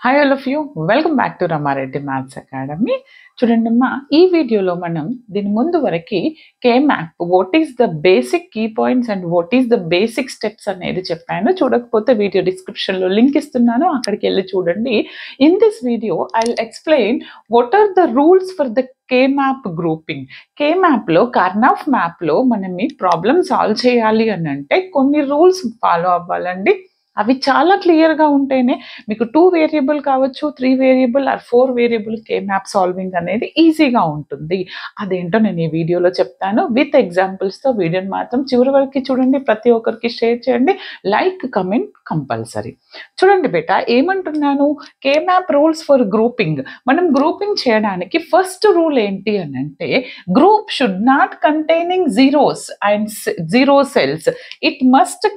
Hi all of you, welcome back to Ramareddy maths academy. చూడండమ్మా, ఈ వీడియోలో మనం దీని ముందు వరకు map what is the basic key points and what is the basic steps అనేది చెప్పాను. చూడకపోతే వీడియో డిస్క్రిప్షన్లో లింక్ ఇస్తున్నాను, అక్కడికి వెళ్ళి చూడండి. In this video I will explain what are the rules for the map grouping. మ్యాప్లో కర్నాఫ్ మ్యాప్లో మనం ఈ ప్రాబ్లమ్ సాల్వ్ చేయాలి అని అంటే కొన్ని రూల్స్ ఫాలో అవ్వాలండి. అవి చాలా క్లియర్గా ఉంటేనే మీకు 2 వేరియబుల్ కావచ్చు, 3 variable or 4 variable map solving అనేది ఈజీగా ఉంటుంది. అదేంటో నేను ఈ వీడియోలో చెప్తాను విత్ ఎగ్జాంపుల్స్తో. వీడియోని మాత్రం చివరి వరకు చూడండి, ప్రతి ఒక్కరికి షేర్ చేయండి, లైక్ కమెంట్ కంపల్సరీ. చూడండి బేటా, ఏమంటున్నాను, మ్యాప్ రూల్స్ ఫర్ గ్రూపింగ్. మనం గ్రూపింగ్ చేయడానికి ఫస్ట్ రూల్ ఏంటి అని అంటే, group should not containing zeros and zero cells. It must